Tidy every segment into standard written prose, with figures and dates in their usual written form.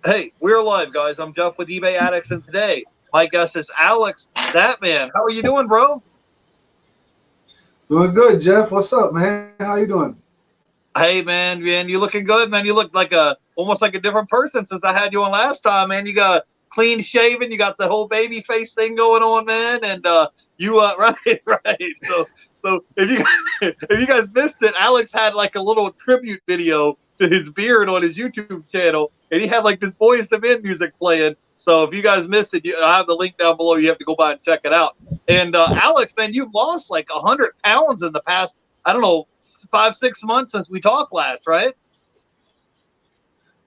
Hey, we're live, guys. I'm Jeff with eBay Addicts, and today my guest is Alex Statman. How are you doing, bro? Doing good, Jeff. What's up, man? How you doing? Hey, man, you looking good, man. You look like a almost like a different person since I had you on last time, man. You got clean shaven, you got the whole baby face thing going on, man, and you right, right. So if you if you guys missed it, Alex had like a little tribute video to his beard on his YouTube channel, and he had like this Boys to Men music playing. So if you guys missed it, I have the link down below. You have to go by and check it out. And Alex, man, you've lost like 100 pounds in the past, I don't know, 5, 6 months since we talked last, right?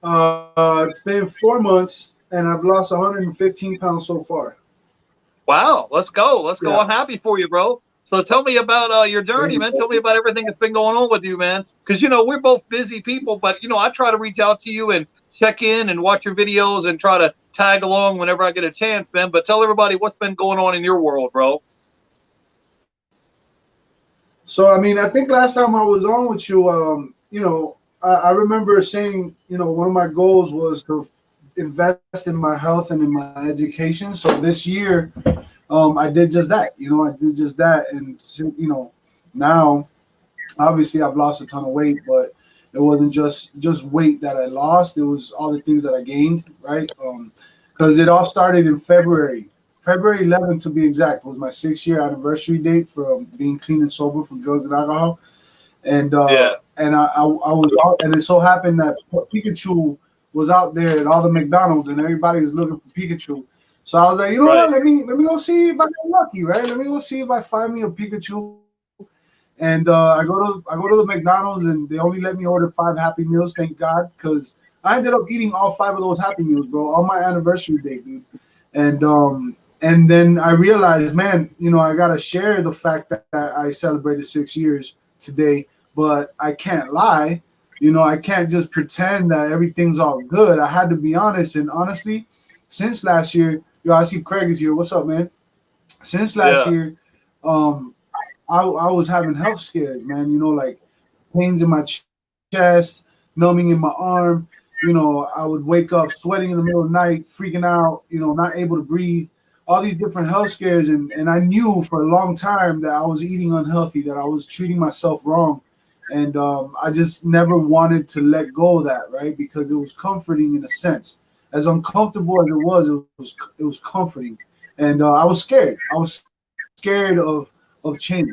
It's been 4 months, and I've lost 115 pounds so far. Wow, let's go. Let's go. Yeah, I'm happy for you, bro. So tell me about your thank journey, you. man. Tell me about everything that's been going on with you, man. Because, we're both busy people, but, I try to reach out to you and check in and watch your videos and try to tag along whenever I get a chance, man. But tell everybody what's been going on in your world, bro. So, I mean, I think last time I was on with you, I remember saying, one of my goals was to invest in my health and in my education. So this year, I did just that. I did just that, and now obviously I've lost a ton of weight, but it wasn't just weight that I lost. It was all the things that I gained, right? Because it all started in February 11th to be exact, was my 6 year anniversary date from being clean and sober from drugs and alcohol. And Yeah, I was out, and it so happened that Pikachu was out there at all the McDonald's, and everybody was looking for Pikachu. So I was like, you know what? right. Let me go see if I get lucky, right? Let me go see if I find me a Pikachu. And I go to the McDonald's, and they only let me order 5 Happy Meals. Thank God, because I ended up eating all 5 of those Happy Meals, bro, on my anniversary day, dude. And then I realized, man, I gotta share the fact that I celebrated 6 years today, but I can't lie. I can't just pretend that everything's all good. I had to be honest, and honestly, since last year, I see Craig is here. What's up, man? Since last Yeah, year, um, I was having health scares, man. Like pains in my chest, numbing in my arm. I would wake up sweating in the middle of the night, freaking out. Not able to breathe. All these different health scares, and I knew for a long time that I was eating unhealthy, that I was treating myself wrong, and I just never wanted to let go of that, right? Because it was comforting in a sense. As uncomfortable as it was comforting, and I was scared. I was scared of change.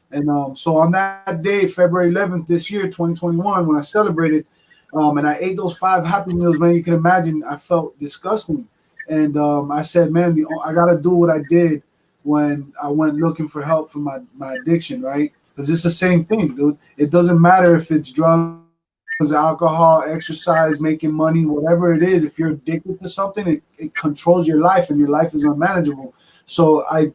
And so on that day, February 11th this year, 2021, when I celebrated, and I ate those 5 Happy Meals, man, you can imagine I felt disgusting. And I said, man, I got to do what I did when I went looking for help for my addiction, right? Because it's the same thing, dude. It doesn't matter if it's drugs, alcohol, exercise, making money, whatever it is. If you're addicted to something, it controls your life, and your life is unmanageable. So I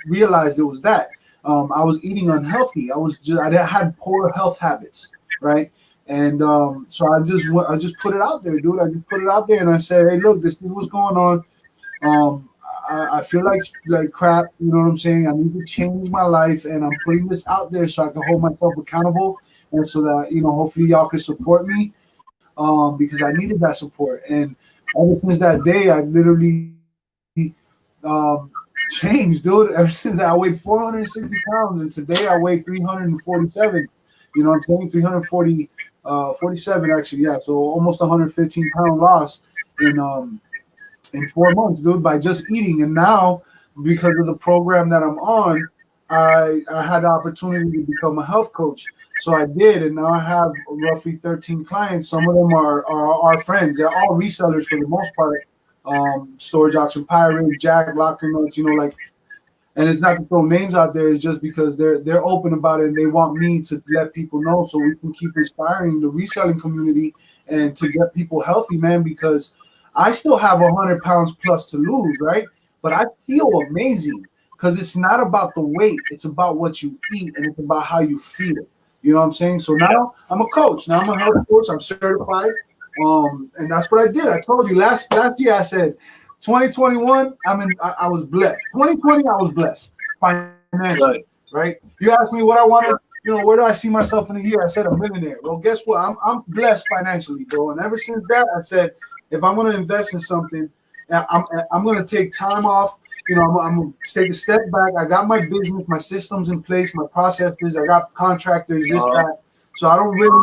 realized it was that. I was eating unhealthy. I had poor health habits, right? And so I just put it out there, dude. I just put it out there, and I said, hey, look, this is what's going on. I feel like crap. You know what I'm saying? I need to change my life, and I'm putting this out there so I can hold myself accountable, and so that hopefully y'all can support me, because I needed that support. And ever since that day, I literally changed, dude. Ever since I weighed 460 pounds, and today I weigh 347. You know what I'm saying? 340, 47 actually, yeah. So almost 115-pound loss in 4 months, dude, by just eating. And now, because of the program that I'm on, I had the opportunity to become a health coach. So I did, and now I have roughly 13 clients. Some of them are our friends. They're all resellers for the most part. Storage Auction Pirate, Jack, Locker Notes, like, and it's not to throw names out there. It's just because they're open about it, and they want me to let people know so we can keep inspiring the reselling community and to get people healthy, man. Because I still have 100 pounds plus to lose, right? But I feel amazing because it's not about the weight; it's about what you eat, and it's about how you feel. You know what I'm saying? So now I'm a coach. Now I'm a health coach. I'm certified, and that's what I did. I told you last year. I said 2021, I was blessed. 2020, I was blessed financially, right. right? You asked me what I wanted, where do I see myself in a year? I said a millionaire. Well, guess what? I'm blessed financially, bro. And ever since that, I said if I'm going to invest in something, I'm going to take time off. You know, I'm going to take a step back. I got my business, my systems in place, my processes. I got contractors, this, that. So I don't really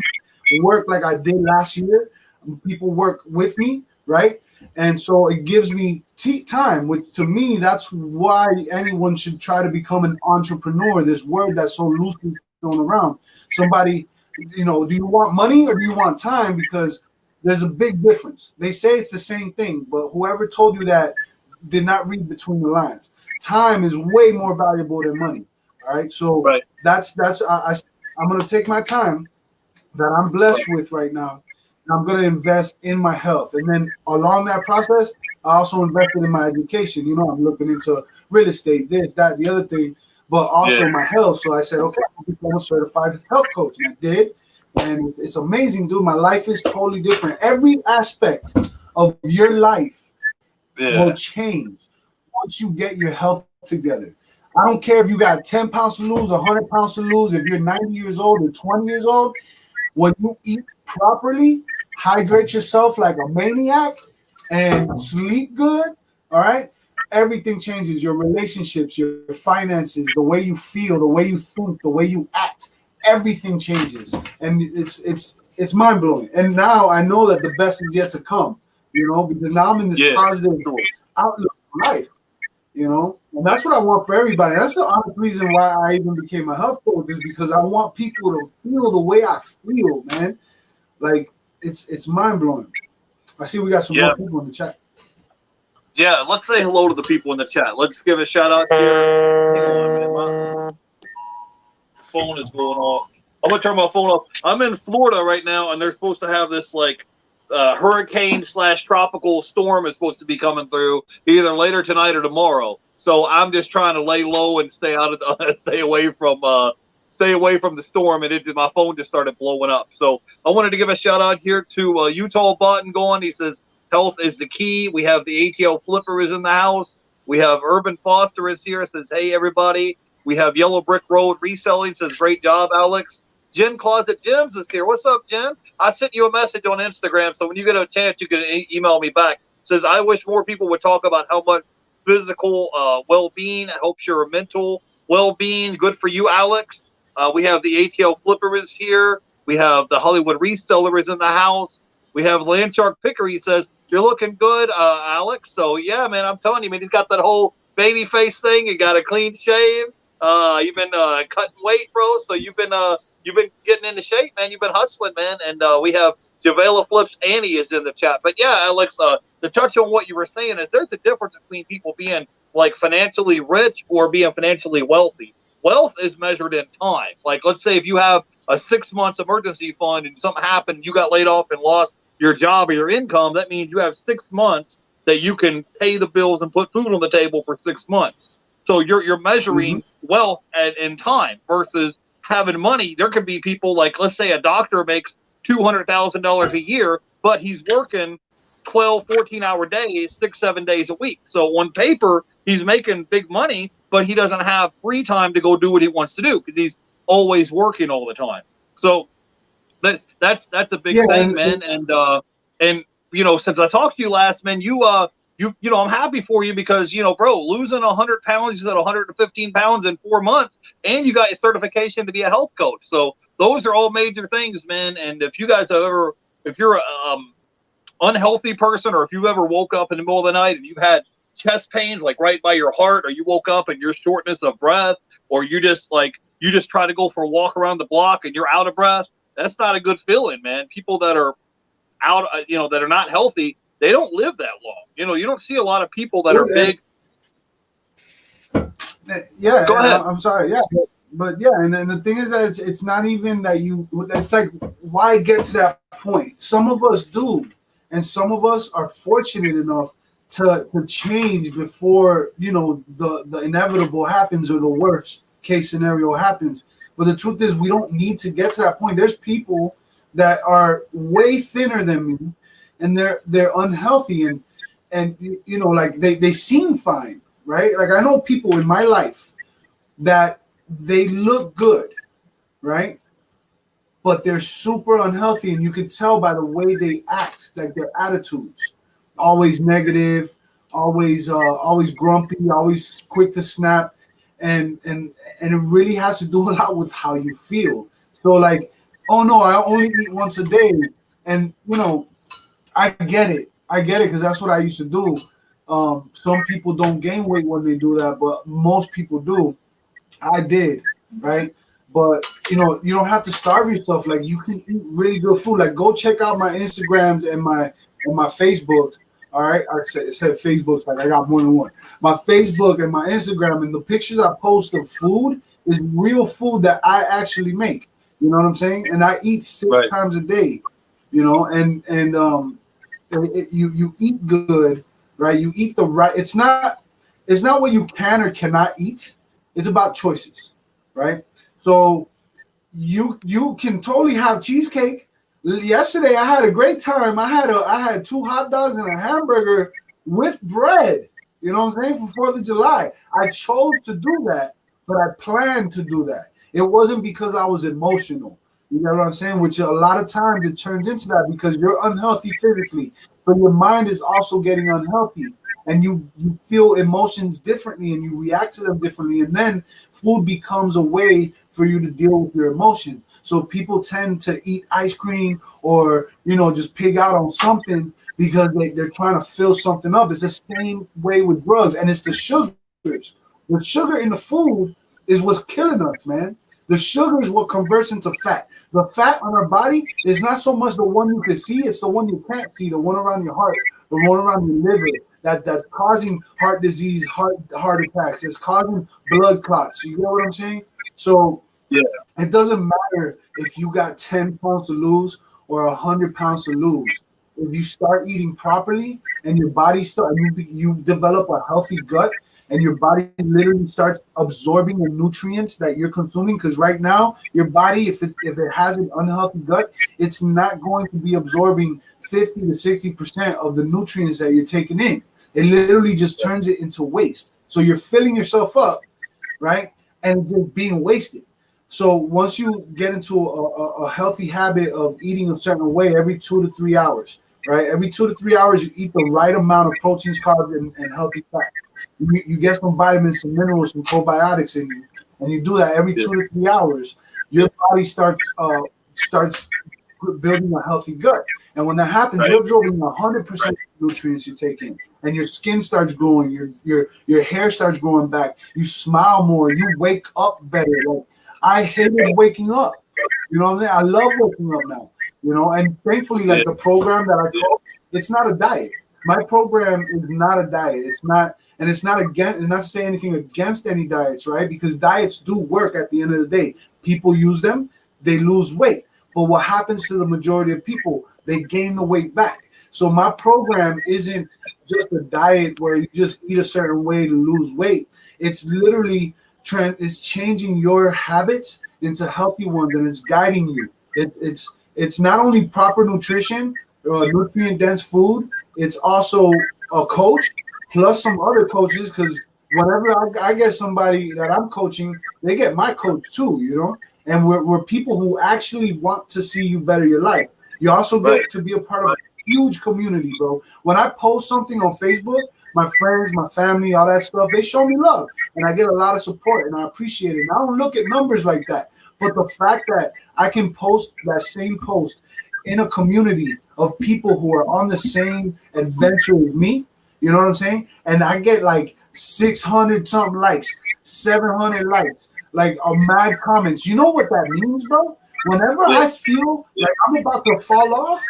work like I did last year. People work with me, right? And so it gives me time, which to me, that's why anyone should try to become an entrepreneur. This word that's so loosely thrown around. Somebody, you know, do you want money or do you want time? Because there's a big difference. They say it's the same thing, but whoever told you that did not read between the lines. Time is way more valuable than money. All right. So I'm going to take my time that I'm blessed with right now. And I'm going to invest in my health. And then along that process, I also invested in my education. You know, I'm looking into real estate, this, that, the other thing, but also my health. So I said, okay, I'll become a certified health coach. And I did. And it's amazing, dude. My life is totally different. Every aspect of your life will change once you get your health together. I don't care if you got 10 pounds to lose, 100 pounds to lose, if you're 90 years old or 20 years old. When you eat properly, hydrate yourself like a maniac, and sleep good, all right, everything changes. Your relationships, your finances, the way you feel, the way you think, the way you act, everything changes. And it's mind-blowing. And now I know that the best is yet to come, you know, because now I'm in this positive outlook of life, you know, and that's what I want for everybody. That's the honest reason why I even became a health coach, is because I want people to feel the way I feel, man. Like it's mind-blowing. I see we got some more people in the chat. Yeah, let's say hello to the people in the chat. Let's give a shout out here. Hang on a minute. My phone is going off. I'm gonna turn my phone off. I'm in Florida right now, and they're supposed to have this like hurricane / tropical storm is supposed to be coming through either later tonight or tomorrow. So I'm just trying to lay low and stay out of the, stay away from the storm. And my phone just started blowing up. So I wanted to give a shout out here to Utah Button going. He says health is the key. We have the ATL Flipper is in the house. We have Urban Foster is here. Says hey everybody. We have Yellow Brick Road Reselling. Says great job Alex. Jen Closet Gems is here. What's up, Jen? I sent you a message on Instagram, so when you get a chance, you can email me back. Says, I wish more people would talk about how much physical well-being helps your mental well-being. Good for you, Alex. We have the ATL Flipper is here. We have the Hollywood Reseller is in the house. We have Landshark Picker. He says, you're looking good, Alex. So, yeah, man, I'm telling you, man, he's got that whole baby face thing. You got a clean shave. You've been cutting weight, bro. So you've been getting into shape, man. You've been hustling, man. And we have Javela Flips Annie is in the chat. But yeah, Alex, to touch on what you were saying is there's a difference between people being like financially rich or being financially wealthy. Wealth is measured in time. Like, let's say if you have a 6 months emergency fund and something happened, you got laid off and lost your job or your income, that means you have 6 months that you can pay the bills and put food on the table for 6 months. So you're measuring wealth in time versus having money. There could be people like, let's say a doctor makes $200,000 a year, but he's working 12, 14-hour days, 6-7 days a week. So on paper, he's making big money, but he doesn't have free time to go do what he wants to do because he's always working all the time. So that's a big thing, man. And you know, since I talked to you last, man, you know, I'm happy for you because, you know, bro, losing 100 pounds, you said 115 pounds in 4 months, and you got your certification to be a health coach. So those are all major things, man. And if you guys have ever, if you're a unhealthy person, or if you ever woke up in the middle of the night and you had chest pains, like right by your heart, or you woke up and your shortness of breath, or you just try to go for a walk around the block and you're out of breath, that's not a good feeling, man. People that are out, you know, that are not healthy, they don't live that long. You know, you don't see a lot of people that are big. Yeah, go ahead. I'm sorry. Yeah, but yeah, and then the thing is that it's not even that you. It's like, why get to that point? Some of us do, and some of us are fortunate enough to change before, you know, the inevitable happens or the worst case scenario happens. But the truth is, we don't need to get to that point. There's people that are way thinner than me, and they're unhealthy, and you know, like they seem fine, right? Like I know people in my life that they look good, right? but they're super unhealthy, and you can tell by the way they act, like their attitudes, always negative, always grumpy, always quick to snap, and it really has to do a lot with how you feel. So like, oh no, I only eat once a day, and I get it because that's what I used to do. Some people don't gain weight when they do that, but most people do. I did, right? But you don't have to starve yourself. Like you can eat really good food. Like go check out my Instagrams and my Facebooks. All right, I said Facebooks like I got more than one. My Facebook and my Instagram and the pictures I post of food is real food that I actually make. You know what I'm saying? And I eat six Right. times a day. You eat good, right? You eat the right. It's not what you can or cannot eat. It's about choices, right? So you can totally have cheesecake. Yesterday I had a great time. I had two hot dogs and a hamburger with bread. You know what I'm saying? For 4th of July. I chose to do that, but I planned to do that. It wasn't because I was emotional. You know what I'm saying? Which a lot of times it turns into that because you're unhealthy physically. So your mind is also getting unhealthy. And you feel emotions differently and you react to them differently. And then food becomes a way for you to deal with your emotions. So people tend to eat ice cream or just pig out on something because they're trying to fill something up. It's the same way with drugs, and it's the sugars. The sugar in the food is what's killing us, man. The sugar is what converts into fat. The fat on our body is not so much the one you can see, it's the one you can't see, the one around your heart, the one around your liver, that's causing heart disease, heart attacks. It's causing blood clots. You get what I'm saying? So Yeah. it doesn't matter if you got 10 pounds to lose or 100 pounds to lose. If you start eating properly and your body you develop a healthy gut and your body literally starts absorbing the nutrients that you're consuming. Because right now your body, if it has an unhealthy gut, it's not going to be absorbing 50 to 60% of the nutrients that you're taking in. It literally just turns it into waste. So you're filling yourself up, right? And just being wasted. So once you get into a healthy habit of eating a certain way every 2 to 3 hours, right? Every 2 to 3 hours, you eat the right amount of proteins, carbs, and healthy fat. You get some vitamins, some minerals, some probiotics in you, and you do that every 2 to 3 hours. Your body starts building a healthy gut, and when that happens, you're absorbing 100% nutrients you take in, and your skin starts glowing, your hair starts growing back, you smile more, you wake up better. Like I hated waking up. You know what I'm saying? I love waking up now. And thankfully, like the program that I coach, it's not a diet. My program is not a diet. It's not, and it's not to say anything against any diets, right? Because diets do work at the end of the day. People use them, they lose weight. But what happens to the majority of people? They gain the weight back. So my program isn't just a diet where you just eat a certain way to lose weight. It's literally it's changing your habits into healthy ones, and it's guiding you. It's not only proper nutrition, nutrient dense food. It's also a coach plus some other coaches, because whenever I get somebody that I'm coaching, they get my coach too. And we're people who actually want to see you better your life. You also get to be a part of a huge community, bro. When I post something on Facebook, my friends, my family, all that stuff, they show me love, and I get a lot of support, and I appreciate it. And I don't look at numbers like that, but the fact that I can post that same post in a community of people who are on the same adventure with me, you know what I'm saying? And I get like 600 something likes, 700 likes, like mad comments. You know what that means, bro? Whenever I feel like I'm about to fall off,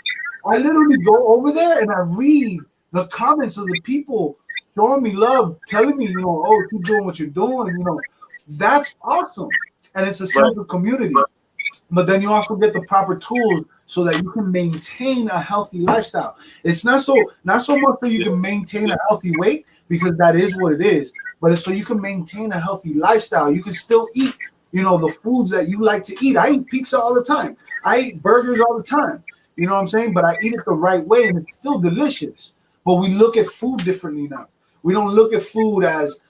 I literally go over there and I read the comments of the people showing me love, telling me, oh, keep doing what you're doing. That's awesome. And it's a sense of community. But then you also get the proper tools so that you can maintain a healthy lifestyle. It's not so much so you can maintain a healthy weight, because that is what it is, but it's so you can maintain a healthy lifestyle. You can still eat, the foods that you like to eat. I eat pizza all the time. I eat burgers all the time. You know what I'm saying? But I eat it the right way, and it's still delicious. But we look at food differently now. We don't look at food as,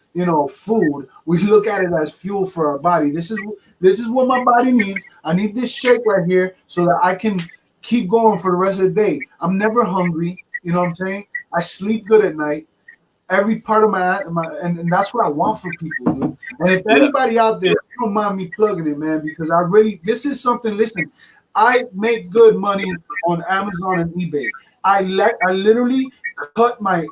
food. We look at it as fuel for our body. This is what my body needs. I need this shake right here so that I can keep going for the rest of the day. I'm never hungry. You know what I'm saying? I sleep good at night. Every part of and that's what I want for people, dude. And if Yeah. anybody out there, don't mind me plugging it, man, because this is something. Listen, I make good money on Amazon and eBay. I literally cut my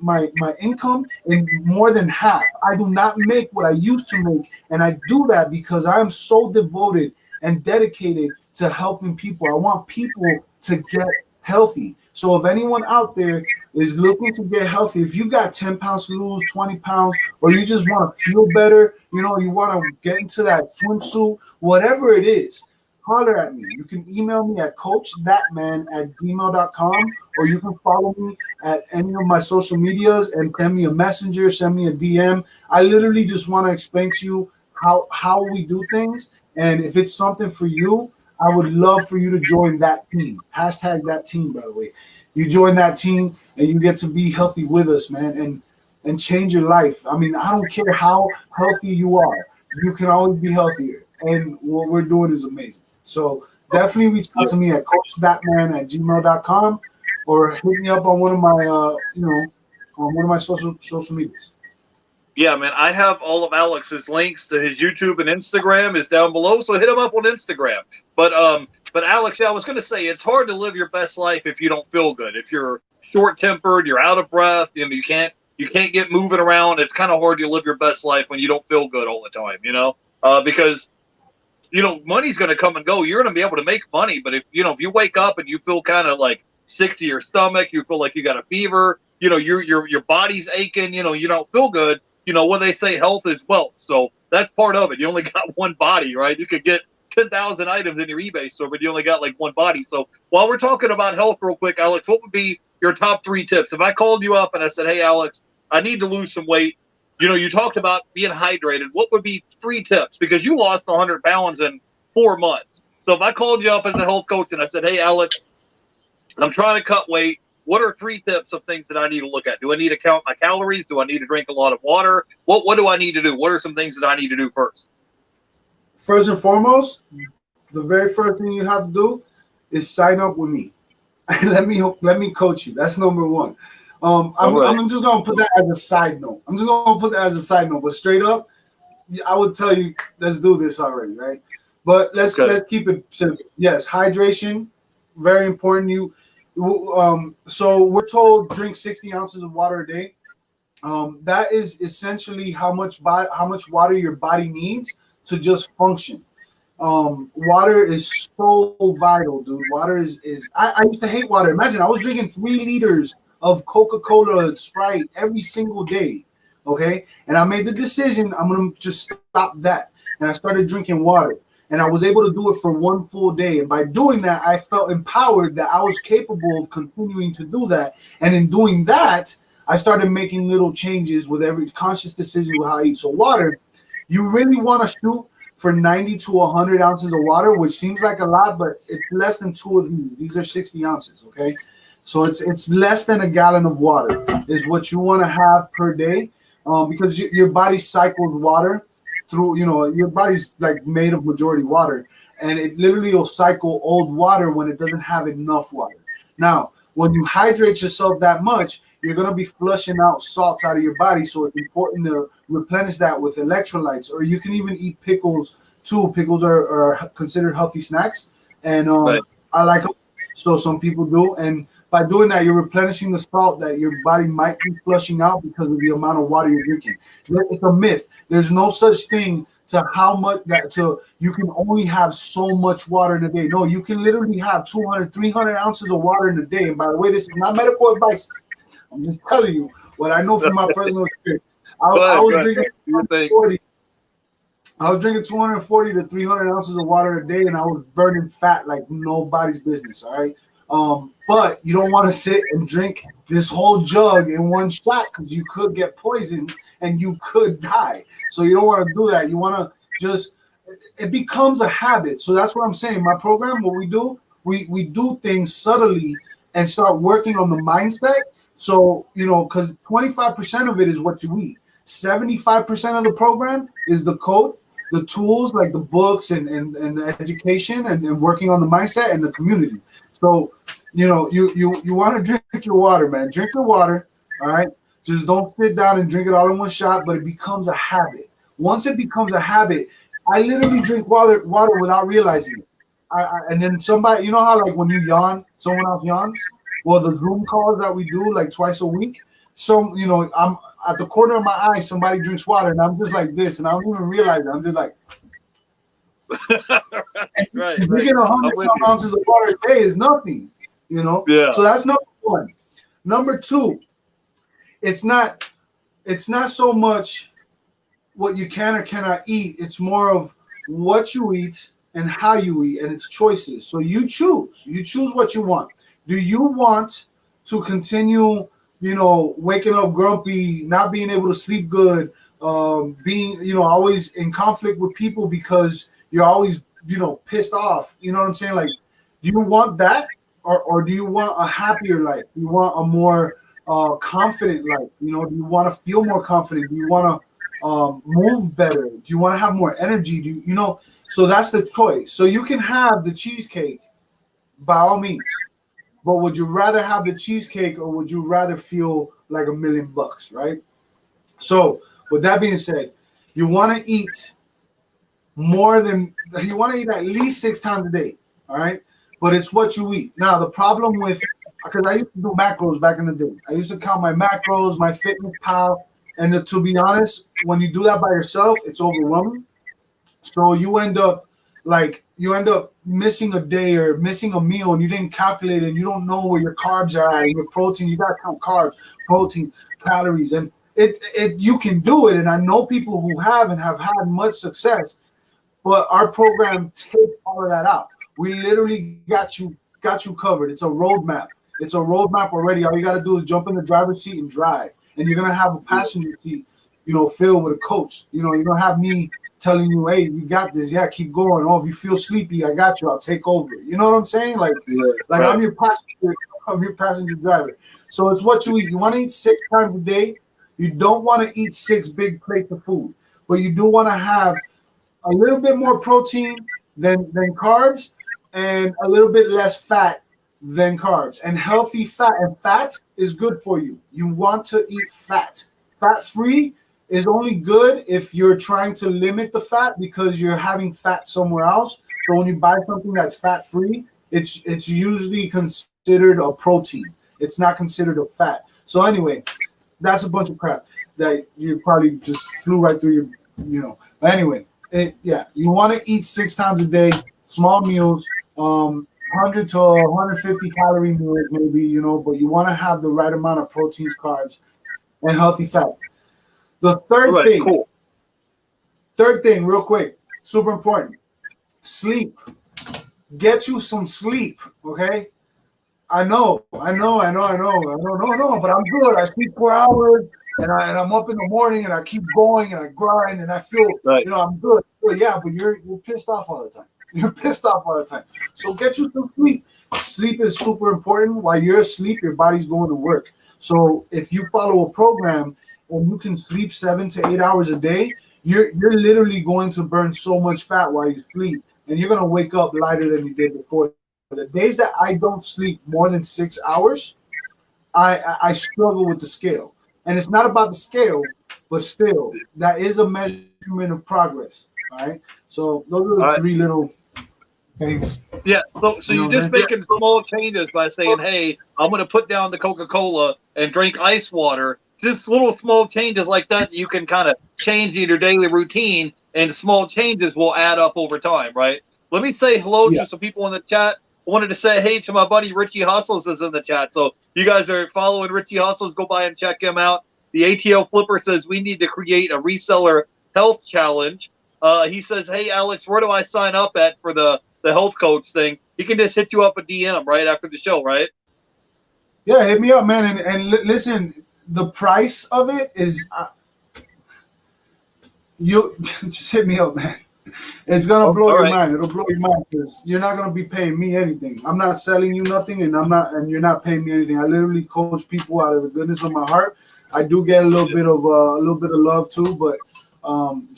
income in more than half. I do not make what I used to make, and I do that because I am so devoted and dedicated to helping people. I want people to get healthy. So if anyone out there is looking to get healthy, if you got 10 pounds to lose, 20 pounds, or you just want to feel better, you want to get into that swimsuit, whatever it is, holler at me. You can email me at coachthatman@gmail.com, or you can follow me at any of my social medias and send me a messenger, send me a DM. I literally just want to explain to you how we do things. And if it's something for you, I would love for you to join that team. Hashtag that team, by the way. You join that team and you get to be healthy with us, man, and change your life. I mean, I don't care how healthy you are. You can always be healthier. And what we're doing is amazing. So definitely reach out to me at coachthatman@gmail.com, or hit me up on one of my on one of my social medias. Yeah, man, I have all of Alex's links to his YouTube and Instagram is down below, so hit him up on Instagram. But Alex, yeah, I was gonna say it's hard to live your best life if you don't feel good. If you're short-tempered, you're out of breath, you can't get moving around. It's kind of hard to live your best life when you don't feel good all the time, because money's gonna come and go. You're gonna be able to make money, but if you wake up and you feel kind of like sick to your stomach, you feel like you got a fever, your body's aching, you don't feel good. When they say health is wealth, so that's part of it. You only got one body, right? You could get 10,000 items in your eBay store, but you only got like one body. So while we're talking about health real quick, Alex, what would be your top 3 tips? If I called you up and I said, hey, Alex, I need to lose some weight. You talked about being hydrated. What would be 3 tips? Because you lost 100 pounds in 4 months. So if I called you up as a health coach and I said, hey, Alex, I'm trying to cut weight. What are 3 tips of things that I need to look at? Do I need to count my calories? Do I need to drink a lot of water? What do I need to do? What are some things that I need to do first? First and foremost, the very first thing you have to do is sign up with me. let me coach you. That's number 1. I'm just gonna put that as a side note. But straight up, I would tell you, let's do this already, right? But let's keep it simple. Yes, hydration, very important. So we're told drink 60 ounces of water a day. That is essentially how much water your body needs to just function. Water is so vital, dude. Water is I used to hate water. Imagine I was drinking 3 liters of Coca-Cola, Sprite every single day. Okay. And I made the decision, I'm going to just stop that. And I started drinking water. And I was able to do it for 1 full day. And by doing that, I felt empowered that I was capable of continuing to do that. And in doing that, I started making little changes with every conscious decision with how I eat. So water, you really want to shoot for 90 to 100 ounces of water, which seems like a lot, but it's less than 2 of these. These are 60 ounces, okay? So it's less than a gallon of water is what you want to have per day, because your body cycles water through, your body's like made of majority water, and it literally will cycle old water when it doesn't have enough water. Now, when you hydrate yourself that much, you're going to be flushing out salts out of your body. So it's important to replenish that with electrolytes, or you can even eat pickles too. Pickles are considered healthy snacks, and Right. I like them. So some people do. And by doing that, you're replenishing the salt that your body might be flushing out because of the amount of water you're drinking. It's a myth. There's no such thing to how much you can only have so much water in a day. No, you can literally have 200, 300 ounces of water in a day. And by the way, this is not medical advice. I'm just telling you what I know from my personal experience. I was drinking 240 to 300 ounces of water a day, and I was burning fat like nobody's business. All right. But you don't want to sit and drink this whole jug in one shot, because you could get poisoned and you could die. So you don't want to do that. You want to it becomes a habit. So that's what I'm saying. My program, what we do things subtly and start working on the mindset. So, because 25% of it is what you eat. 75% of the program is the coach, the tools like the books and the education and working on the mindset and the community. So, you want to drink your water, man. Drink your water, all right? Just don't sit down and drink it all in one shot, but it becomes a habit. Once it becomes a habit, I literally drink water without realizing it. And then somebody, you know how like when you yawn, someone else yawns? Well, the Zoom calls that we do like twice a week, I'm at the corner of my eye, somebody drinks water, and I'm just like this, and I don't even realize it. I'm just like, right. Drinking 100 some ounces of water a day is nothing, Yeah. So that's number one. Number two, it's not so much what you can or cannot eat. It's more of what you eat and how you eat, and it's choices. So you choose what you want. Do you want to continue, waking up grumpy, not being able to sleep good, being, always in conflict with people because you're always, pissed off? You know what I'm saying? Like, do you want that, or do you want a happier life? Do you want a more confident life? Do you want to feel more confident? Do you want to move better? Do you want to have more energy? So that's the choice. So you can have the cheesecake by all means, but would you rather have the cheesecake or would you rather feel like $1 million, right? So with that being said, you want to eat at least 6 times a day, all right? But it's what you eat. Now, the problem with, because I used to do macros back in the day. I used to count my macros, my Fitness Pal, and to be honest, when you do that by yourself, it's overwhelming. So you end up missing a day or missing a meal, and you didn't calculate it, and you don't know where your carbs are at, and your protein. You gotta count carbs, protein, calories, and it you can do it. And I know people who have and have had much success, but our program takes all of that out. We literally got you covered. It's a roadmap. It's a roadmap already. All you got to do is jump in the driver's seat and drive, and you're gonna have a passenger seat, filled with a coach. You don't have me telling you, hey, you got this. Yeah, keep going. Oh, if you feel sleepy, I got you. I'll take over. You know what I'm saying? Like right. I'm your passenger driver. So it's what you eat. You want to eat 6 times a day. You don't want to eat 6 big plates of food, but you do want to have a little bit more protein than carbs and a little bit less fat than carbs. And healthy fat, and fat is good for you. You want to eat fat. Fat-free is only good if you're trying to limit the fat because you're having fat somewhere else. So when you buy something that's fat-free, it's usually considered a protein. It's not considered a fat. So anyway, that's a bunch of crap that you probably just flew right through your, But anyway, you want to eat 6 times a day, small meals, 100 to 150 calorie meals maybe, but you want to have the right amount of proteins, carbs, and healthy fat. The third thing, real quick, super important, sleep. Get you some sleep, okay? I know, but I'm good. I sleep 4 hours, and I'm up in the morning, and I keep going, and I grind, and I feel, I'm good. Yeah, but you're pissed off all the time. You're pissed off all the time. So get you some sleep. Sleep is super important. While you're asleep, your body's going to work. So if you follow a program and you can sleep 7 to 8 hours a day, you're literally going to burn so much fat while you sleep, and you're going to wake up lighter than you did before. The days that I don't sleep more than 6 hours, I struggle with the scale. And it's not about the scale, but still, that is a measurement of progress. All right. So those are the 3 little things. Yeah. So you're just making small changes by saying, hey, I'm going to put down the Coca-Cola and drink ice water. Just little small changes like that you can kind of change in your daily routine, and small changes will add up over time, right? Let me say hello to some people in the chat. I wanted to say hey to my buddy Richie Hustles is in the chat. So you guys are following Richie Hustles, go by and check him out. The ATL Flipper says we need to create a reseller health challenge. He says, hey, Alex, where do I sign up at for the health coach thing? He can just hit you up a DM right after the show, right? Yeah, hit me up, man. And listen, the price of it is you just hit me up, man. It's gonna blow your mind. It'll blow your mind because you're not gonna be paying me anything. I'm not selling you nothing, and you're not paying me anything. I literally coach people out of the goodness of my heart. I do get a little bit of love too, but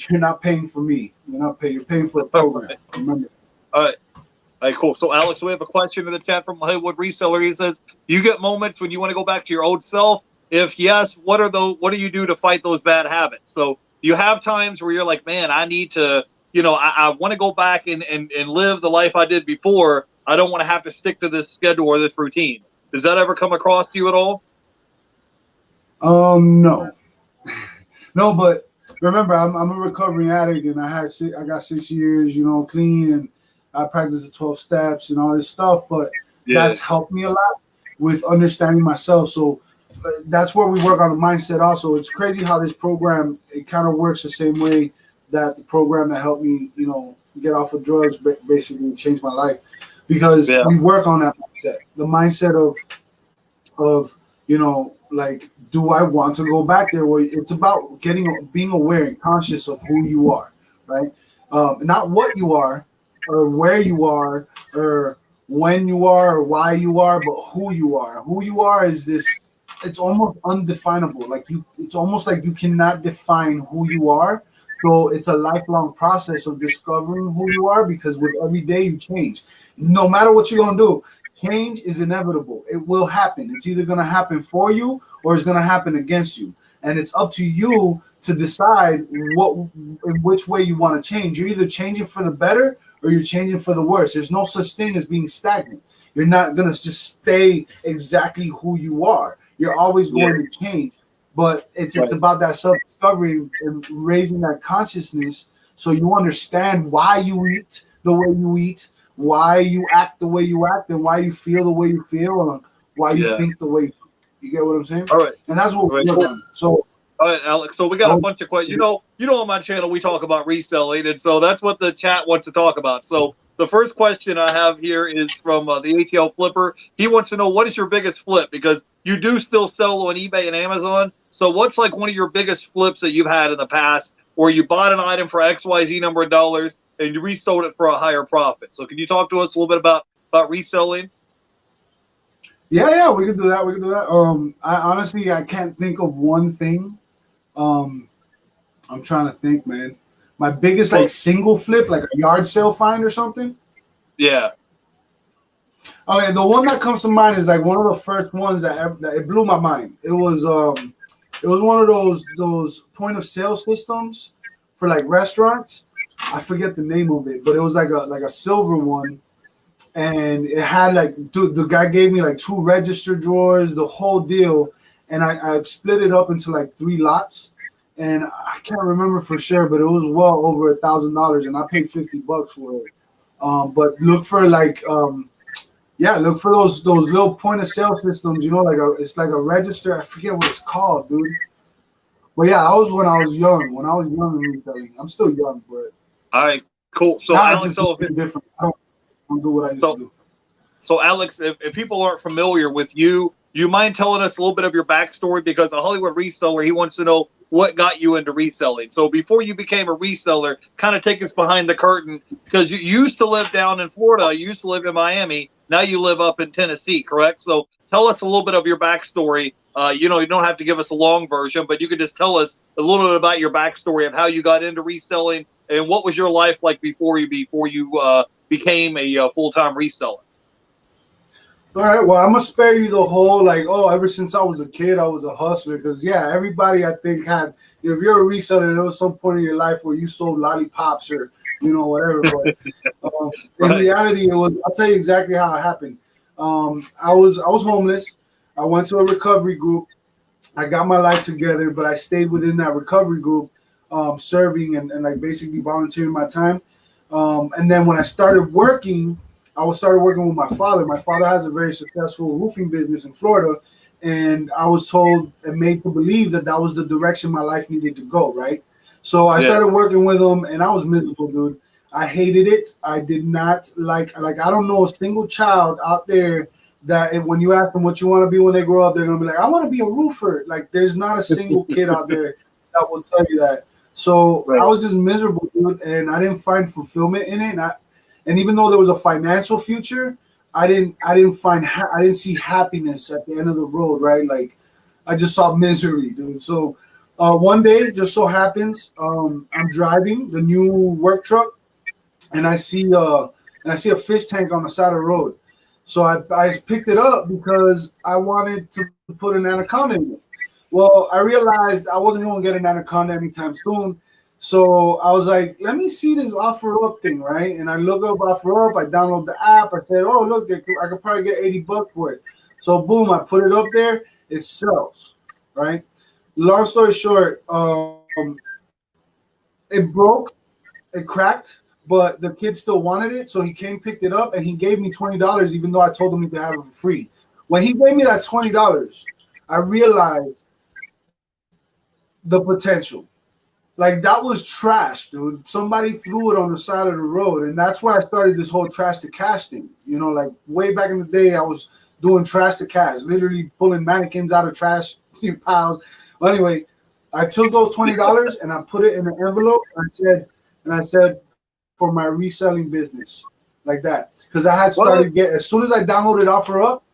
you're not paying for me. You're paying for the All program. right. Remember. All right. All right, cool. So, Alex, we have a question in the chat from Hollywood Reseller. He says, "You get moments when you want to go back to your old self? If yes, what do you do to fight those bad habits?" So, you have times where you're like, "Man, I need to, I want to go back and live the life I did before. I don't want to have to stick to this schedule or this routine." Does that ever come across to you at all? No, no, but remember, I'm a recovering addict, and I got 6 years, clean, and I practice the 12 steps and all this stuff. But Yeah. that's helped me a lot with understanding myself. So that's where we work on the mindset. Also, it's crazy how this program it kind of works the same way that the program that helped me, get off of drugs, basically changed my life, because Yeah. we work on that mindset, the mindset of like, do I want to go back there? Well, it's about being aware and conscious of who you are, right? Not what you are, or where you are, or when you are, or why you are, but who you are. Who you are is this. It's almost undefinable. It's almost like you cannot define who you are. So it's a lifelong process of discovering who you are, because with every day you change. No matter what you're gonna do, change is inevitable. It will happen. It's either going to happen for you or it's going to happen against you. And it's up to you to decide in which way you want to change. You're either changing for the better or you're changing for the worse. There's no such thing as being stagnant. You're not going to just stay exactly who you are. You're always Yeah. going to change. But it's Right. about that self-discovery and raising that consciousness, so you understand why you eat the way you eat, why you act the way you act, and why you feel the way you feel, and why you Yeah. think the way you get what I'm saying? All right. And that's what All right. we work Cool. on. So All right, Alex. So we I got a would, bunch of questions. On my channel we talk about reselling, and so that's what the chat wants to talk about. So the first question I have here is from the ATL Flipper. He wants to know, what is your biggest flip, because you do still sell on eBay and Amazon. So what's like one of your biggest flips that you've had in the past, where you bought an item for XYZ number of dollars and you resold it for a higher profit? So can you talk to us a little bit about reselling? yeah, we can do that. We can do that. I honestly I can't think of one thing. Um, I'm trying to think, man. My biggest like Well, single flip, like a yard sale find or something. yeah, Okay, the one that comes to mind is like one of the first ones that it blew my mind. It was one of those point of sale systems for like restaurants. I forget the name of it, but it was like a silver one, and it had like, dude, the guy gave me like two register drawers, the whole deal, and I split it up into like three lots, and I can't remember for sure, but it was well over $1,000, and I paid $50 for it. But look for yeah, look for those little point of sale systems. It's like a register. I forget what it's called, dude. But yeah, that was when I was young. When I was young in retailing, I'm still young, but all right, cool. So now I Alex, just do it different. I don't do what I used to so do. So, Alex, if people aren't familiar with you, you mind telling us a little bit of your backstory? Because the Hollywood reseller, he wants to know what got you into reselling. So, before you became a reseller, kind of take us behind the curtain, because you used to live down in Florida, you used to live in Miami, now you live up in Tennessee, correct? So, tell us a little bit of your backstory. You don't have to give us a long version, but you could just tell us a little bit about your backstory of how you got into reselling and what was your life like before you became a full-time reseller. All right, well, I'm gonna spare you the whole like, oh, ever since I was a kid, I was a hustler. Because yeah, everybody I think had. If you're a reseller, there was some point in your life where you sold lollipops or whatever. But in Right. reality, it was. I'll tell you exactly how it happened. I was homeless. I went to a recovery group. I got my life together, but I stayed within that recovery group, serving and like basically volunteering my time. And then when I started working, started working with my father. My father has a very successful roofing business in Florida, and I was told and made to believe that that was the direction my life needed to go. Right. So I Yeah. started working with him, and I was miserable, dude. I hated it. I did not like I don't know a single child out there that when you ask them what you want to be when they grow up, they're gonna be like, I want to be a roofer. Like there's not a single kid out there that will tell you that. So I Right. was just miserable, dude, and I didn't find fulfillment in it. And even though there was a financial future, I didn't see happiness at the end of the road, right? Like I just saw misery, dude. So one day, just so happens, I'm driving the new work truck, and I see a fish tank on the side of the road. So I picked it up because I wanted to put an anaconda in it. Well, I realized I wasn't going to get an anaconda anytime soon. So I was like, let me see this offer up thing, right? And I look up offer up. I download the app. I said, oh, look, I could probably get $80 for it. So boom, I put it up there. It sells, right? Long story short, it broke, it cracked, but the kid still wanted it. So he came, picked it up, and he gave me $20, even though I told him he could have it for free. When he gave me that $20, I realized the potential. Like, that was trash, dude. Somebody threw it on the side of the road, and that's where I started this whole trash to cash thing. You know, like way back in the day, I was doing trash to cash, literally pulling mannequins out of trash piles. Well, anyway, I took those $20 and I put it in an envelope. And I said, for my reselling business, like that, because I had started get as soon as I downloaded offer up,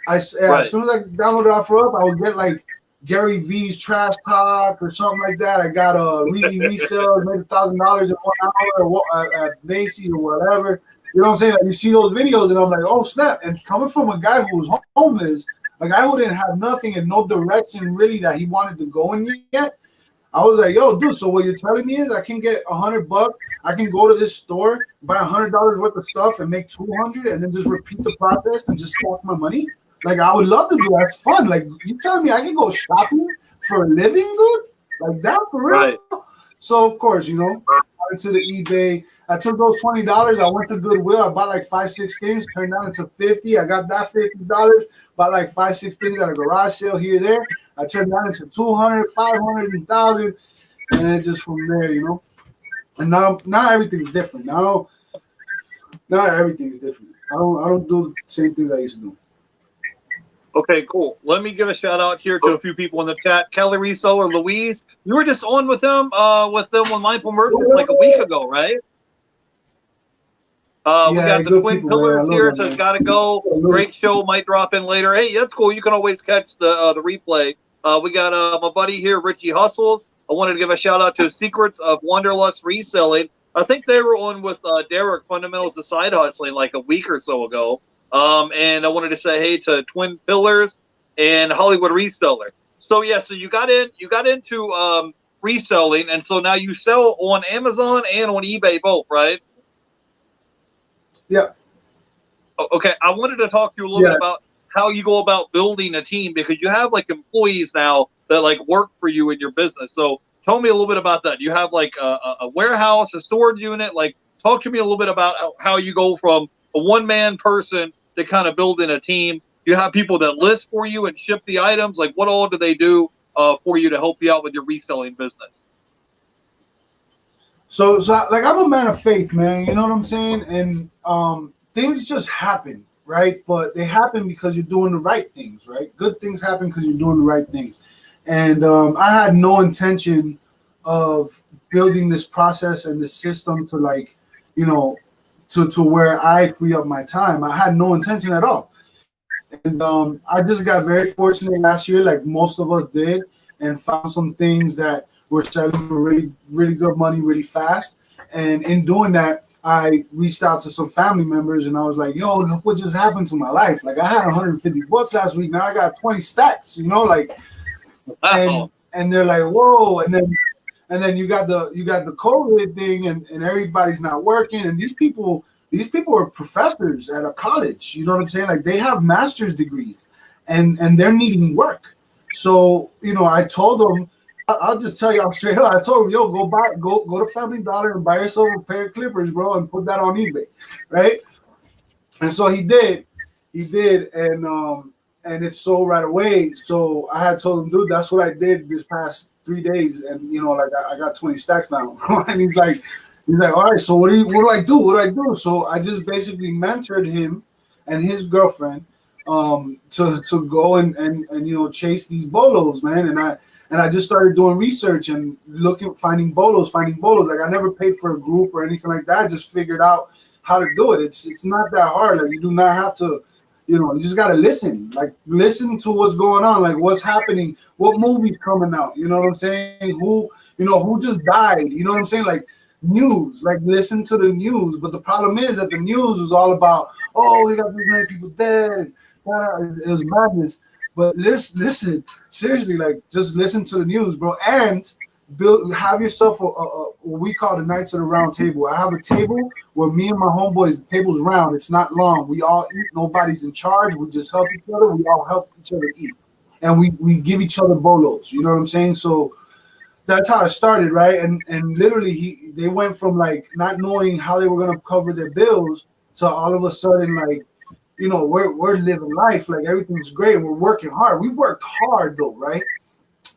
as soon as I downloaded offer up, I would get like Gary V's trash talk or something like that. I got a Reezy resale, made $1,000 in 1 hour at Macy's or whatever. You know what I'm saying? Like, you see those videos, and I'm like, oh snap! And coming from a guy who was homeless, a guy who didn't have nothing and no direction really that he wanted to go in yet, I was like, yo, dude. So what you're telling me is I can get $100. I can go to this store, buy $100 worth of stuff, and make 200, and then just repeat the process and just stack my money. Like, I would love to do that. It's fun. Like, you telling me I can go shopping for a living, dude? Like that, for real? Right. So, of course, you know, I went to the eBay. I took those $20. I went to Goodwill. I bought like 5-6 things, turned down into 50. I got that $50. Bought like 5-6 things at a garage sale here or there. I turned down into 200, 500, and 1,000. And then just from there, you know. And now everything's different. Now everything's different. I don't do the same things I used to do. Okay, cool. Let me give a shout out here to a few people in the chat. Kelly Reseller, Louise, you were just on with them with Mindful Merchants like a week ago, right? We got the Twin Pillars here. Says gotta go. Great show. Might drop in later. Hey, that's cool. You can always catch the replay. We got my buddy here, Richie Hustles. I wanted to give a shout out to Secrets of Wanderlust Reselling. I think they were on with Derek, Fundamentals of Side Hustling, like a week or so ago. And I wanted to say hey to Twin Pillars and Hollywood Reseller. So yeah, so you got into reselling, and so now you sell on Amazon and on eBay both, right? Yeah. Okay, I wanted to talk to you a little bit about how you go about building a team, because you have like employees now that like work for you in your business. So tell me a little bit about that. You have like a warehouse, a storage unit. Like, talk to me a little bit about how you go from a one-man person to kind of building a team. You have people that list for you and ship the items. Like, what all do they do for you to help you out with your reselling business? So like, I'm a man of faith, man. You know what I'm saying? And things just happen, right? But they happen because you're doing the right things, right? Good things happen because you're doing the right things. And I had no intention of building this process and this system to, like, you know, to where I free up my time. I had no intention at all. And I just got very fortunate last year, like most of us did, and found some things that were selling for really, really good money really fast. And in doing that, I reached out to some family members, and I was like, yo, look what just happened to my life. Like, I had $150 last week. Now I got 20 stacks, you know, like, and they're like, whoa. And then you got the COVID thing, and everybody's not working. And these people are professors at a college. You know what I'm saying? Like, they have master's degrees, and they're needing work. So, you know, I told them, I'll just tell you straight up. I told him, yo, go to Family Dollar and buy yourself a pair of clippers, bro, and put that on eBay, right? And so he did, and it sold right away. So I had told him, dude, that's what I did this past 3 days, and you know, like, I got 20 stacks now. And he's like, all right, so what do I do? So I just basically mentored him and his girlfriend to go and you know, chase these bolos, man. And I just started doing research and finding bolos. Like, I never paid for a group or anything like that. I just figured out how to do it. It's not that hard. Like, you do not have to You just gotta listen. Like listen to what's going on, like what's happening, what movie's coming out. You know what I'm saying? Who just died? You know what I'm saying? Like news. Like listen to the news. But the problem is that the news was all about, oh, we got this many people dead. And, it was madness. But listen, seriously, like just listen to the news, bro, and have yourself a what we call the Knights of the Round Table. I have a table where me and my homeboys, the table's round, it's not long. We all eat, nobody's in charge. We just help each other. We all help each other eat, and we give each other bolos. You know what I'm saying? So that's how it started, right? And literally, they went from like not knowing how they were gonna cover their bills to all of a sudden like, we're living life, like everything's great, and we're working hard. We worked hard though, right?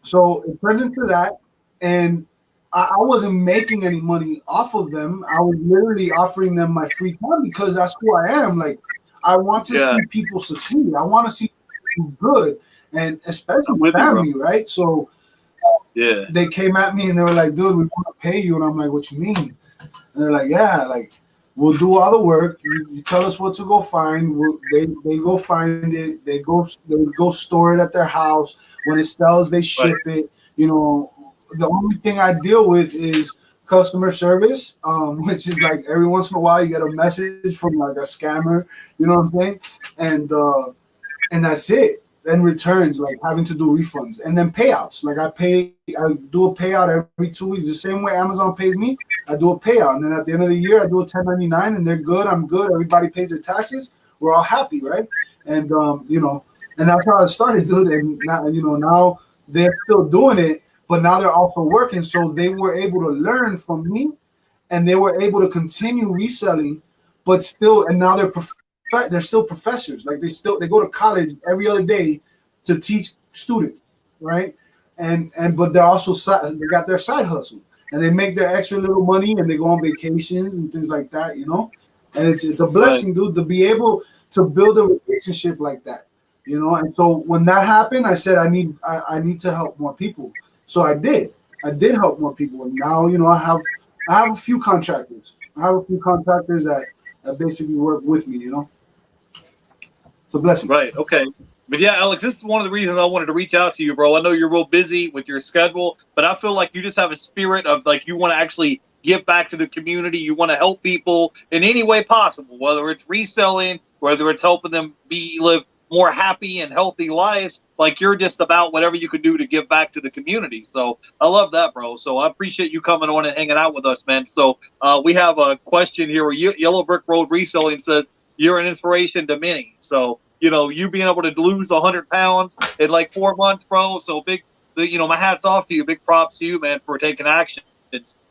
So it turned into that, and I wasn't making any money off of them. I was literally offering them my free time because that's who I am. Like I want to see people succeed. I want to see people do good, and especially family, right? So they came at me and they were like, "Dude, we want to pay you," and I'm like, "What you mean?" And they're like, "Yeah, like." We'll do all the work. You tell us what to go find. They go find it. They go store it at their house. When it sells, they ship it. The only thing I deal with is customer service, which is like every once in a while you get a message from like a scammer. You know what I'm saying? And that's it. Then returns, like having to do refunds, and then payouts. Like I do a payout every 2 weeks, the same way Amazon pays me. I do a payout, and then at the end of the year, I do a 1099, and they're good. I'm good. Everybody pays their taxes. We're all happy, right? And and that's how it started, dude. And now they're still doing it, but now they're also working, so they were able to learn from me, and they were able to continue reselling, but still, and now they're still professors. Like they go to college every other day to teach students, right? But they're also they got their side hustle, and they make their extra little money, and they go on vacations and things like that, And it's a blessing, dude, to be able to build a relationship like that, And so when that happened, I said I need to help more people. So I did help more people, and now I have a few contractors. I have a few contractors that basically work with me, It's a blessing. Right. Okay. But yeah, Alex, this is one of the reasons I wanted to reach out to you, bro. I know you're real busy with your schedule, but I feel like you just have a spirit of like you want to actually give back to the community. You want to help people in any way possible, whether it's reselling, whether it's helping them live more happy and healthy lives. Like you're just about whatever you can do to give back to the community. So I love that, bro. So I appreciate you coming on and hanging out with us, man. So we have a question here. Yellow Brick Road Reselling says, you're an inspiration to many. So, you being able to lose 100 pounds in like 4 months, bro. So my hat's off to you. Big props to you, man, for taking action.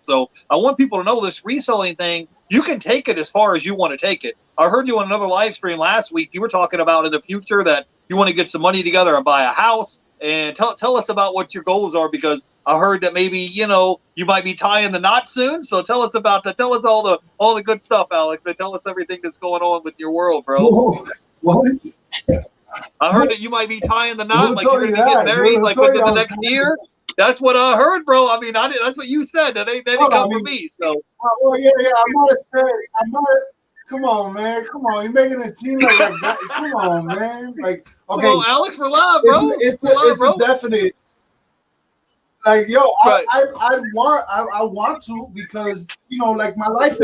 So I want people to know this reselling thing, you can take it as far as you want to take it. I heard you on another live stream last week. You were talking about in the future that you want to get some money together and buy a house. And tell us about what your goals are, because I heard that maybe, you might be tying the knot soon. So tell us about that. Tell us all the good stuff, Alex, and tell us everything that's going on with your world, bro. Whoa, what? I heard that you might be tying the knot, like you're going to be getting married like within the next year. That's what I heard, bro. I mean, that's what you said. That ain't come from me. So. Well, yeah. I might have said. Come on, man. Come on. You're making it seem like that. Come on, man. Like, okay. Well, Alex, we're live, bro. It's a definite. Like, yo, right. I want to, because like my life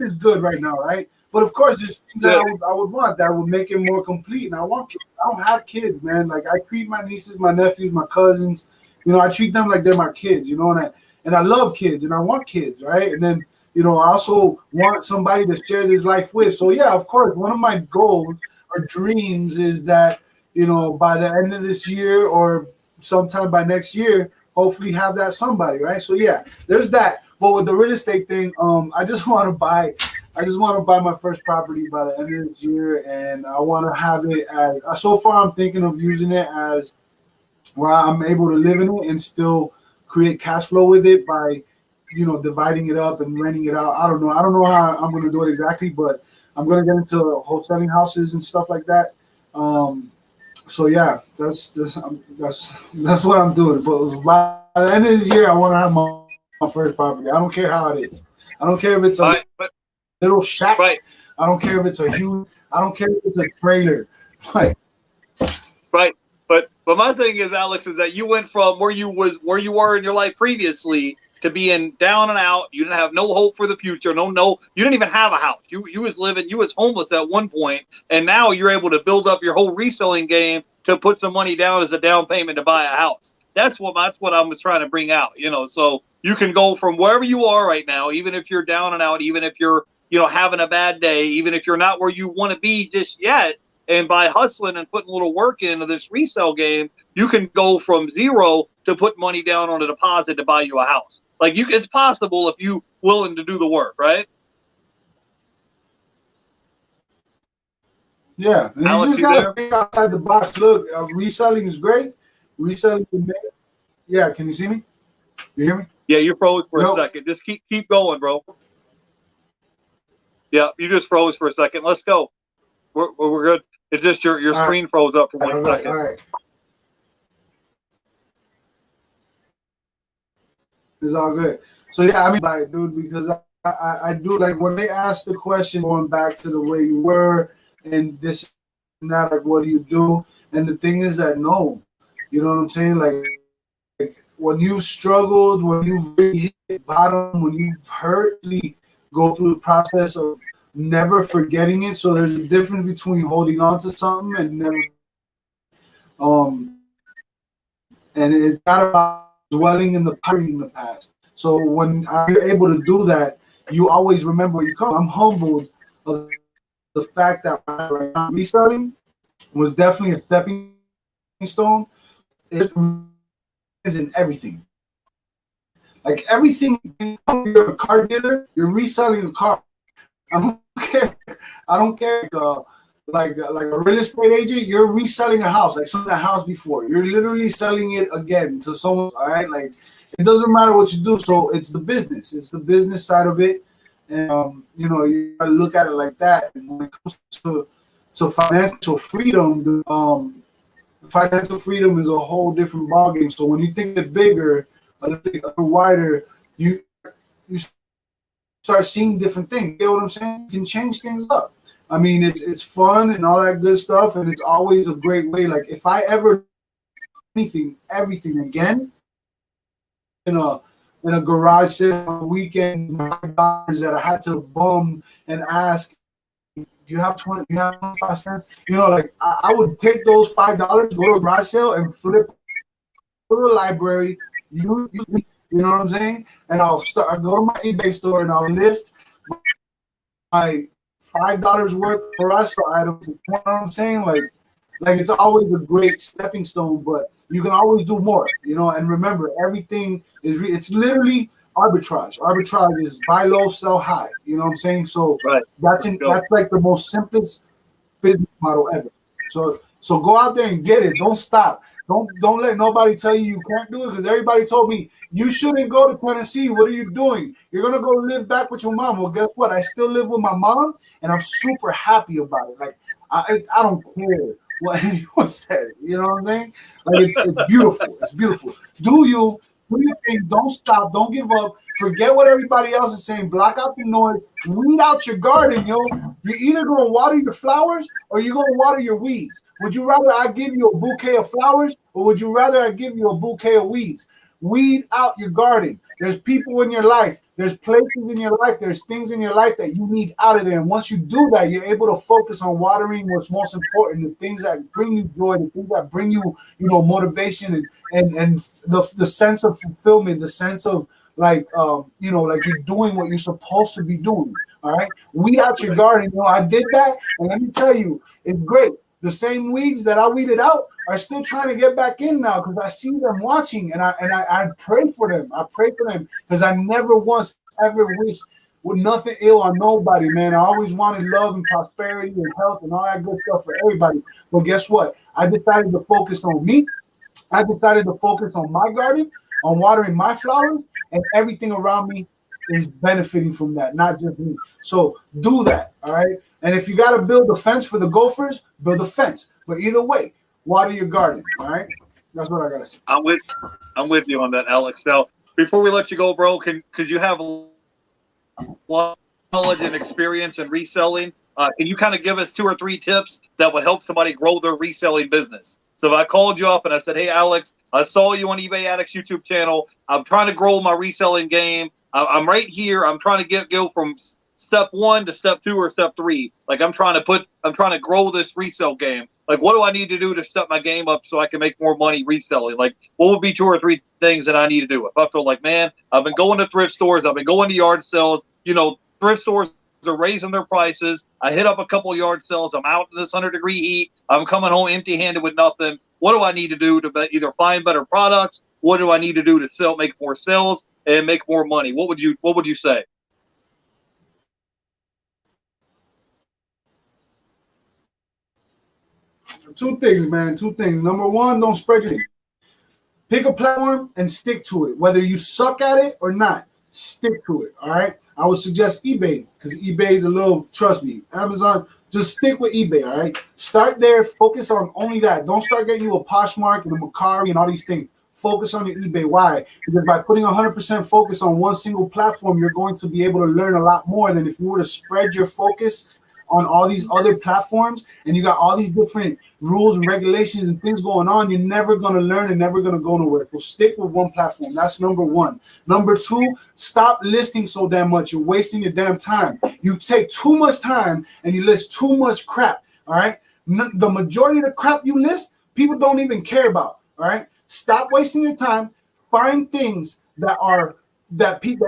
is good right now, right? But of course, there's things that I would want that would make it more complete. And I want kids. I don't have kids, man. Like I treat my nieces, my nephews, my cousins. I treat them like they're my kids. And I love kids, and I want kids, right? And then I also want somebody to share this life with. So yeah, of course, one of my goals or dreams is that by the end of this year or sometime by next year, hopefully have that somebody, right? So yeah, there's that. But with the real estate thing, I just want to buy my first property by the end of this year, and I want to have it as. So far, I'm thinking of using it as where I'm able to live in it and still create cash flow with it by, dividing it up and renting it out. I don't know how I'm going to do it exactly, but I'm going to get into wholesaling houses and stuff like that. So yeah, that's what I'm doing. But by the end of this year, I want to have my first property. I don't care how it is. I don't care if it's a little shack. Right. I don't care if it's a huge. I don't care if it's a trailer. Like, Right. But my thing is, Alex, is that you went from where you were in your life previously to being down and out. You didn't have no hope for the future. No, you didn't even have a house. You was homeless at one point, and now you're able to build up your whole reselling game to put some money down as a down payment to buy a house. That's what I was trying to bring out. So you can go from wherever you are right now, even if you're down and out, even if you're having a bad day, even if you're not where you want to be just yet. And by hustling and putting a little work into this resale game, you can go from zero to put money down on a deposit to buy you a house. Like it's possible if you willing to do the work, right? yeah, and Alex, you just you gotta there? think outside the box. Look, reselling is great. Reselling, yeah. Can you see me? You hear me? Yeah, you froze for a Yo. second. Just keep going, bro. Yeah, you just froze for a second. Let's go. We're good. It's just your screen froze up for 1 second. All right. It's all good. So yeah, I mean, like, dude, because I do like when they ask the question going back to the way you were and this and that, like, what do you do? And the thing is that no, you know what I'm saying? Like when you struggled, when you really hit bottom, when you hurt, go through the process of never forgetting it. So there's a difference between holding on to something and never and it's not about dwelling in the past. So when you're able to do that, you always remember where you come. I'm humbled of the fact that right now reselling was definitely a stepping stone. It is in everything. Like everything, you're a car dealer, you're reselling a car. I don't care. I don't care. Like a real estate agent, you're reselling a house, like sold a house before. You're literally selling it again to someone. All right, like it doesn't matter what you do. So it's the business. It's the business side of it, and you gotta look at it like that. And when it comes to financial freedom, financial freedom is a whole different ballgame. So when you think it bigger, a little wider, you start seeing different things. You get what I'm saying? You can change things up. I mean, it's fun and all that good stuff, and it's always a great way. Like if I ever everything again in a garage sale on the weekend, my dollars that I had to bum and ask, do you have 20? You have 25 cents? Like I would take those $5, go to a garage sale, and flip to the library. You know what I'm saying? And I'll go to my eBay store and I'll list my $5 worth for us items. You know what I'm saying? Like it's always a great stepping stone, but you can always do more. And remember, everything is it's literally arbitrage. Arbitrage is buy low, sell high. You know what I'm saying? So right. That's like the most simplest business model ever. So go out there and get it. Don't stop. Don't let nobody tell you can't do it, because everybody told me you shouldn't go to Tennessee. What are you doing? You're gonna go live back with your mom. Well, guess what? I still live with my mom, and I'm super happy about it. Like I don't care what anyone said. You know what I'm saying? Like it's beautiful. It's beautiful. Do your thing. Don't stop. Don't give up. Forget what everybody else is saying. Block out the noise. Weed out your garden, yo. You're either gonna water your flowers or you're gonna water your weeds. Would you rather I give you a bouquet of flowers, or would you rather I give you a bouquet of weeds? Weed out your garden. There's people in your life. There's places in your life. There's things in your life that you need out of there. And once you do that, you're able to focus on watering what's most important, the things that bring you joy, the things that bring you, motivation and the sense of fulfillment, the sense of like you're doing what you're supposed to be doing. All right. Weed out your garden. I did that, and let me tell you, it's great. The same weeds that I weeded out are still trying to get back in now, because I see them watching, and I pray for them. I pray for them because I never once ever wished with nothing ill on nobody, man. I always wanted love and prosperity and health and all that good stuff for everybody. But guess what? I decided to focus on me. I decided to focus on my garden, on watering my flowers, and everything around me is benefiting from that, not just me. So do that, all right? And if you got to build a fence for the gophers, build a fence. But either way, water your garden, all right? That's what I got to say. I'm with you on that, Alex. Now, before we let you go, bro, could you have a lot of knowledge and experience in reselling? Can you kind of give us 2 or 3 tips that would help somebody grow their reselling business? So if I called you up and I said, hey, Alex, I saw you on eBay Addicts YouTube channel. I'm trying to grow my reselling game. I'm right here. I'm trying to go from step 1 to step 2 or step 3. Like I'm trying to grow this resale game. Like, what do I need to do to set my game up so I can make more money reselling? Like, what would be 2 or 3 things that I need to do? If I feel like, man, I've been going to thrift stores, I've been going to yard sales, thrift stores are raising their prices. I hit up a couple of yard sales. I'm out in this 100-degree heat. I'm coming home empty-handed with nothing. What do I need to do to either find better products? What do I need to do to make more sales and make more money? What would you say? Two things, man. Two things. Number one, don't spread your. Pick a platform and stick to it. Whether you suck at it or not, stick to it. All right. I would suggest eBay because eBay is a little, trust me, Amazon, just stick with eBay. All right. Start there. Focus on only that. Don't start getting you a Poshmark and a Macari and all these things. Focus on your eBay. Why? Because by putting 100% focus on one single platform, you're going to be able to learn a lot more than if you were to spread your focus on all these other platforms and you got all these different rules and regulations and things going on. You're never going to learn and never going to go nowhere. So stick with one platform. That's number one. Number two, stop listing so damn much. You're wasting your damn time. You take too much time and you list too much crap. All right. The majority of the crap you list, people don't even care about. All right. Stop wasting your time. Find things that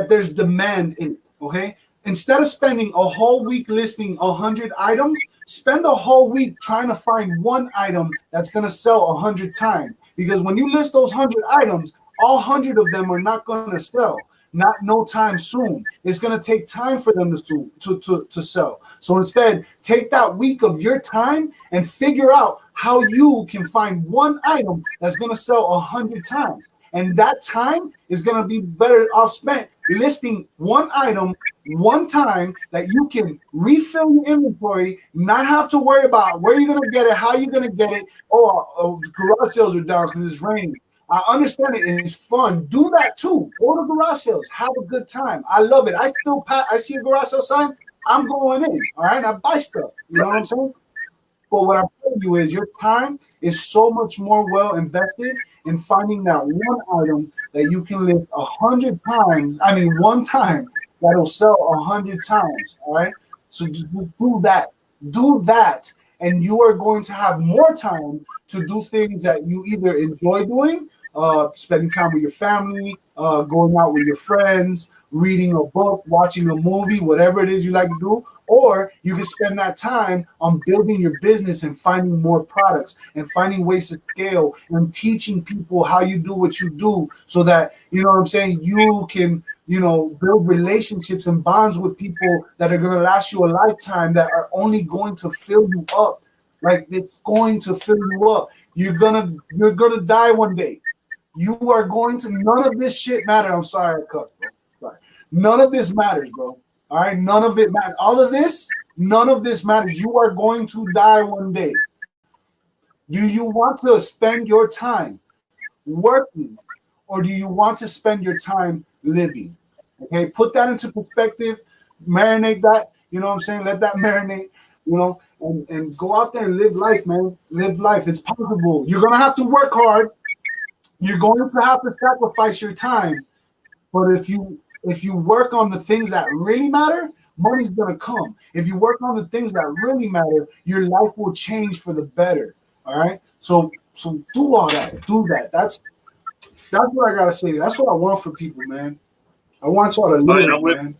there's demand in it. Okay. Instead of spending a whole week listing 100 items, spend a whole week trying to find one item that's going to sell 100 times. Because when you list those 100 items, all 100 of them are not going to sell. Not no time soon. It's going to take time for them to sell. So instead, take that week of your time and figure out how you can find one item that's going to sell 100 times. And that time is going to be better off spent listing one item one time that you can refill your inventory, not have to worry about where you're going to get it, how you're going to get it. Oh, garage sales are down because it's raining. I understand it. It's fun. Do that too. Go to garage sales. Have a good time. I love it. I see a garage sale sign. I'm going in. All right. I buy stuff. You know what I'm saying? But what I'm telling you is your time is so much more well invested in finding that one item that you can list 100 times. I mean, one time that'll sell 100 times. All right. So just do that. Do that. And you are going to have more time to do things that you either enjoy doing, spending time with your family, going out with your friends, reading a book, watching a movie, whatever it is you like to do. Or you can spend that time on building your business and finding more products and finding ways to scale and teaching people how you do what you do so that, you know what I'm saying, you can, build relationships and bonds with people that are going to last you a lifetime, that are only going to fill you up. Like, it's going to fill you up. You're gonna die one day. You are going to, none of this shit matters. I'm sorry, I cut, bro. Sorry. None of this matters, bro. All right, none of it matters. All of this, none of this matters. You are going to die one day. Do you want to spend your time working, or do you want to spend your time living? Okay, put that into perspective, marinate that, you know what I'm saying? Let that marinate, and go out there and live life, man. Live life. It's possible. You're going to have to work hard. You're going to have to sacrifice your time. But if you work on the things that really matter, money's going to come. If you work on the things that really matter, your life will change for the better. All right? So do all that. Do that. That's what I got to say. That's what I want for people, man. I want y'all to live, man.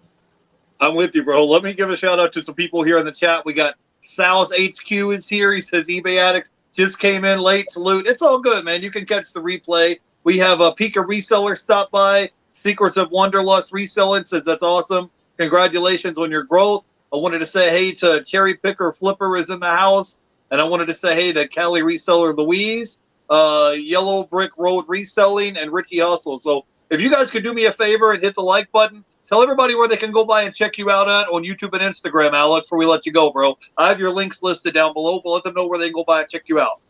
I'm with you, bro. Let me give a shout out to some people here in the chat. We got Sal's HQ is here. He says eBay Addicts just came in late. Salute. It's all good, man. You can catch the replay. We have a Pika reseller stop by. Secrets of Wanderlust reselling says that's awesome. Congratulations on your growth. I wanted to say hey to Cherry Picker Flipper is in the house. And I wanted to say hey to Cali reseller Louise, Yellow Brick Road Reselling, and Richie Hustle. So if you guys could do me a favor and hit the like button, tell everybody where they can go by and check you out at on YouTube and Instagram, Alex, before we let you go, bro. I have your links listed down below, but let them know where they can go by and check you out.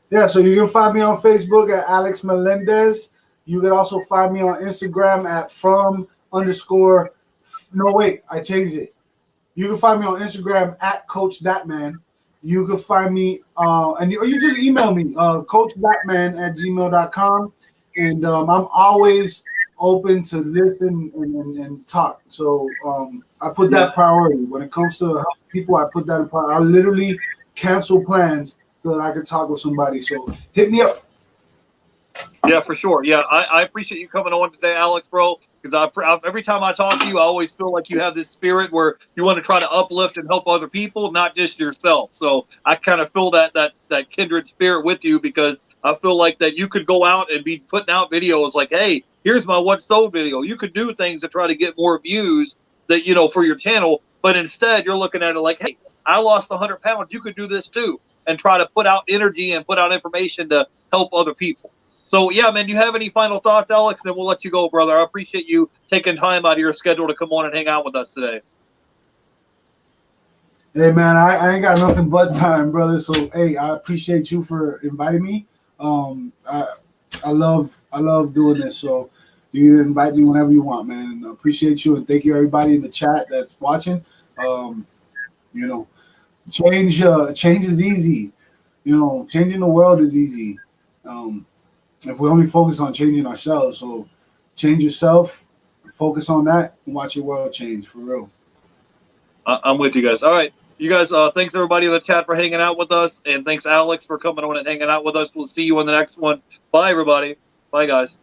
Yeah, so you can find me on Facebook at Alex Melendez. You can also find me on Instagram at I changed it. You can find me on Instagram at Coach That Man. You can find me, or you just email me, coachthatman@gmail.com. And I'm always open to listen and talk. So I put that priority. When it comes to people, I put that in priority. I literally cancel plans so that I can talk with somebody. So hit me up. Yeah, for sure. Yeah, I appreciate you coming on today, Alex, bro. Because every time I talk to you, I always feel like you have this spirit where you want to try to uplift and help other people, not just yourself. So I kind of feel that kindred spirit with you, because I feel like that you could go out and be putting out videos like, hey, here's my What Sold video. You could do things to try to get more views that, for your channel. But instead, you're looking at it like, hey, I lost 100 pounds. You could do this too, and try to put out energy and put out information to help other people. So, yeah, man, do you have any final thoughts, Alex? Then we'll let you go, brother. I appreciate you taking time out of your schedule to come on and hang out with us today. Hey, man, I ain't got nothing but time, brother. So, hey, I appreciate you for inviting me. I love doing this. So, you can invite me whenever you want, man. And I appreciate you, and thank you everybody in the chat that's watching. Change is easy. Changing the world is easy. If we only focus on changing ourselves. So change yourself, focus on that, and watch your world change, for real. I'm with you guys. All right. You guys, thanks everybody in the chat for hanging out with us. And thanks, Alex, for coming on and hanging out with us. We'll see you on the next one. Bye, everybody. Bye, guys.